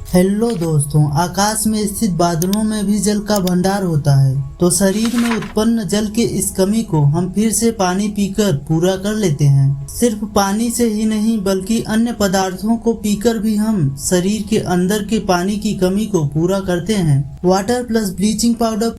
Hello दोस्तों, आकाश में स्थित बादलों में भी जल का भंडार होता है। तो शरीर में उत्पन्न जल के इस कमी को हम फिर से पानी पीकर पूरा कर लेते हैं। सिर्फ पानी से ही नहीं बल्कि अन्य पदार्थों को पीकर भी हम शरीर के अंदर के पानी की कमी को पूरा करते हैं। Water plus bleaching powder.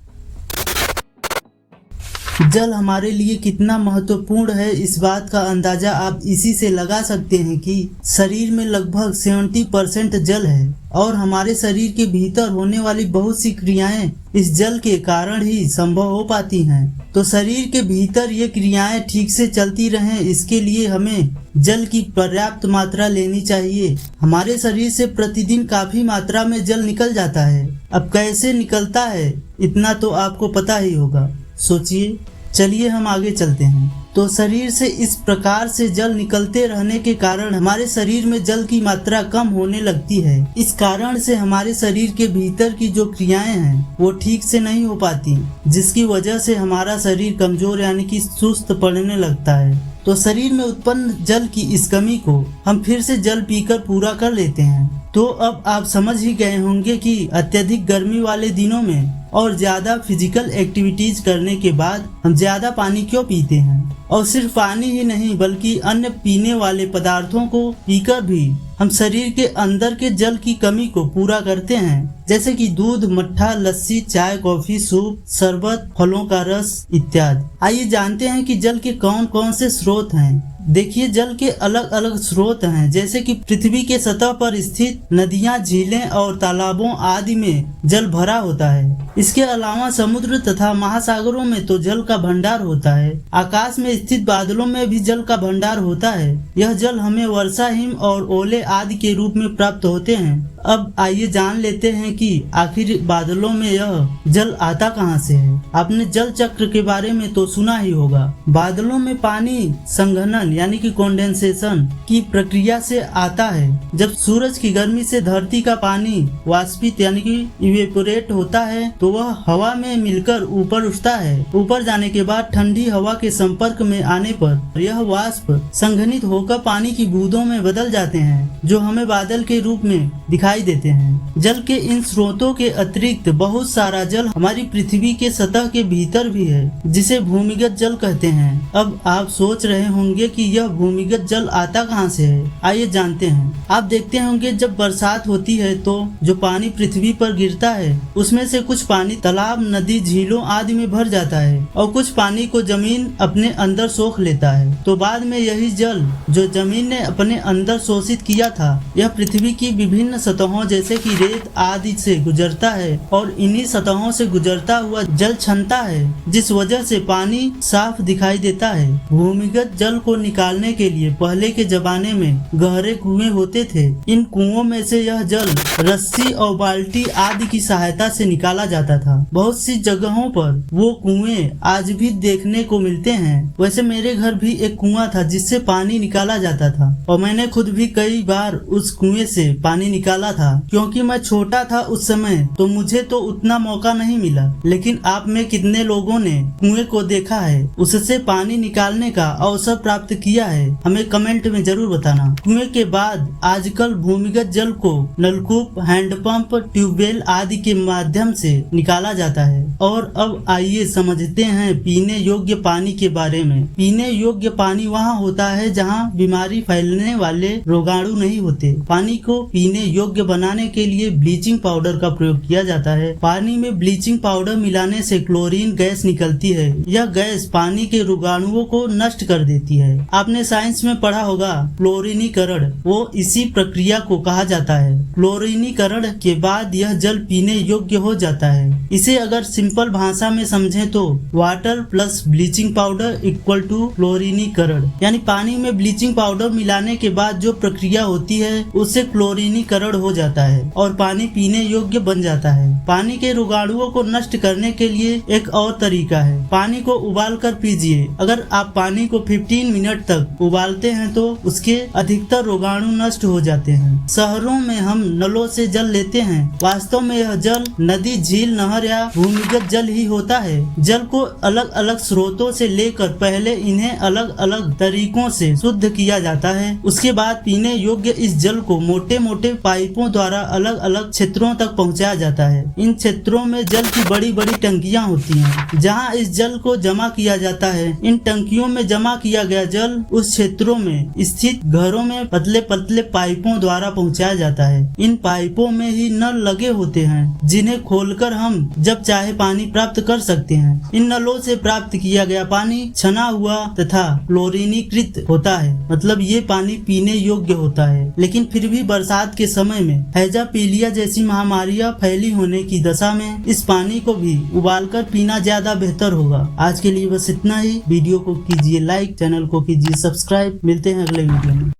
जल हमारे लिए कितना महत्वपूर्ण है, इस बात का अंदाजा आप इसी से लगा सकते हैं कि शरीर में लगभग 70% जल है और हमारे शरीर के भीतर होने वाली बहुत सी क्रियाएं इस जल के कारण ही संभव हो पाती हैं। तो शरीर के भीतर ये क्रियाएं ठीक से चलती रहें, इसके लिए हमें जल की पर्याप्त मात्रा लेनी चाहिए। हमारे शरीर से प्रतिदिन काफी मात्रा में जल निकल जाता है। अब कैसे निकलता है इतना तो आपको पता ही होगा, सोचिए। चलिए हम आगे चलते हैं। तो शरीर से इस प्रकार से जल निकलते रहने के कारण हमारे शरीर में जल की मात्रा कम होने लगती है। इस कारण से हमारे शरीर के भीतर की जो क्रियाएं हैं वो ठीक से नहीं हो पाती, जिसकी वजह से हमारा शरीर कमजोर यानी कि सुस्त पड़ने लगता है। तो शरीर में उत्पन्न जल की इस कमी को हम फिर से जल पीकर पूरा कर लेते हैं। तो अब आप समझ ही गए होंगे कि अत्यधिक गर्मी वाले दिनों में और ज्यादा फिजिकल एक्टिविटीज करने के बाद हम ज्यादा पानी क्यों पीते हैं। और सिर्फ पानी ही नहीं बल्कि अन्य पीने वाले पदार्थों को पीकर भी हम शरीर के अंदर के जल की कमी को पूरा करते हैं, जैसे कि दूध, मट्ठा, लस्सी, चाय, कॉफी, सूप, शरबत, फलों का रस इत्यादि। आइए जानते हैं कि जल के कौन कौन से स्रोत हैं। देखिए, जल के अलग अलग स्रोत हैं, जैसे कि पृथ्वी के सतह पर स्थित नदियां, झीलें और तालाबों आदि में जल भरा होता है। इसके अलावा समुद्र तथा महासागरों में तो जल का भंडार होता है। आकाश में स्थित बादलों में भी जल का भंडार होता है। यह जल हमें वर्षा, हिम और ओले आदि के रूप में प्राप्त होते हैं। अब आइए जान लेते हैं कि आखिर बादलों में यह जल आता कहां से है। आपने जल चक्र के बारे में तो सुना ही होगा। बादलों में पानी संघनन यानी कि कंडेंसेशन की प्रक्रिया से आता है। जब सूरज की गर्मी से धरती का पानी वाष्पित यानी कि इवेपोरेट होता है तो वह हवा में मिलकर ऊपर उठता है। ऊपर जाने के बाद ठंडी हवा के संपर्क में आने पर यह वाष्प संघनित होकर पानी की बूंदों में बदल जाते हैं, जो हमें बादल के रूप में दिखाई देते हैं। जल के इन स्रोतों के अतिरिक्त बहुत सारा जल हमारी पृथ्वी के सतह के भीतर भी है, जिसे भूमिगत जल कहते हैं। अब आप सोच रहे होंगे कि यह भूमिगत जल आता कहां से है। आइए जानते हैं। आप देखते होंगे जब बरसात होती है तो जो पानी पृथ्वी पर गिरता है उसमें से कुछ पानी तालाब, नदी, झीलों आदि में भर जाता है और कुछ पानी को जमीन अपने अंदर सोख लेता है। तो बाद में यही जल जो जमीन ने अपने अंदर शोषित किया था, यह पृथ्वी की विभिन्न सतहों जैसे कि रेत आदि से गुजरता है और इन्हीं सतहों से गुजरता हुआ जल छनता है, जिस वजह से पानी साफ दिखाई देता है। भूमिगत जल को निकालने के लिए पहले के जमाने में गहरे कुएं होते थे। इन कुओं में से यह जल रस्सी और बाल्टी आदि की सहायता से निकाला जाता था। बहुत सी जगहों पर वो कुएं आज भी देखने को मिलते हैं। वैसे मेरे घर भी एक कुआं था जिससे पानी निकाला जाता था और मैंने खुद भी कई बार उस कुएं से पानी निकाला था। क्योंकि मैं छोटा था उस समय तो मुझे तो उतना मौका नहीं मिला, लेकिन आप में कितने लोगों ने कुएं को देखा है, उससे पानी निकालने का अवसर प्राप्त किया है, हमें कमेंट में जरूर बताना। कुएं के बाद आजकल भूमिगत जल को नलकूप, हैंडपंप, ट्यूबवेल आदि के माध्यम से निकाला जाता है। और अब आइए समझते हैं पीने योग्य पानी के बारे में। पीने योग्य पानी वहाँ होता है जहाँ बीमारी फैलने वाले रोगाणु नहीं होते। पानी को पीने योग्य बनाने के लिए ब्लीचिंग पाउडर का प्रयोग किया जाता है। पानी में ब्लीचिंग पाउडर मिलाने से क्लोरीन गैस निकलती है। यह गैस पानी के रोगाणुओं को नष्ट कर देती है। आपने साइंस में पढ़ा होगा क्लोरीनीकरण, वो इसी प्रक्रिया को कहा जाता है। क्लोरीनीकरण के बाद यह जल पीने योग्य हो जाता है। इसे अगर सिंपल भाषा में समझें तो water plus bleaching powder equal to क्लोरीनीकरण, यानी पानी में ब्लीचिंग पाउडर मिलाने के बाद जो प्रक्रिया होती है उससे क्लोरीनीकरण हो जाता है और पानी पीने योग्य बन जाता है। पानी के रोगाणुओं को नष्ट करने के लिए एक और तरीका है, पानी को उबाल कर पीजिए। अगर आप पानी को 15 मिनट तक उबालते हैं तो उसके अधिकतर रोगाणु नष्ट हो जाते हैं। शहरों में हम नलों से जल लेते हैं, वास्तव में यह जल नदी, झील, नहर या भूमिगत जल ही होता है। जल को अलग अलग स्रोतों से लेकर पहले इन्हें अलग अलग तरीकों से शुद्ध किया जाता है। उसके बाद पीने योग्य इस जल को मोटे मोटे पाइपों पाइपों द्वारा अलग अलग क्षेत्रों तक पहुंचाया जाता है। इन क्षेत्रों में जल की बड़ी बड़ी टंकियां होती हैं, जहां इस जल को जमा किया जाता है। इन टंकियों में जमा किया गया जल उस क्षेत्रों में स्थित घरों में पतले पतले पाइपों द्वारा पहुंचाया जाता है। इन पाइपों में ही नल लगे होते हैं, जिन्हें खोलकर हम जब चाहे पानी प्राप्त कर सकते हैं। इन नलों से प्राप्त किया गया पानी छना हुआ तथा क्लोरीनीकृत होता है, मतलब ये पानी पीने योग्य होता है। लेकिन फिर भी बरसात के समय में हैजा पीलिया जैसी महामारियां फैली होने की दशा में इस पानी को भी उबालकर पीना ज्यादा बेहतर होगा। आज के लिए बस इतना ही। वीडियो को कीजिए लाइक, चैनल को कीजिए सब्सक्राइब। मिलते हैं अगले वीडियो में।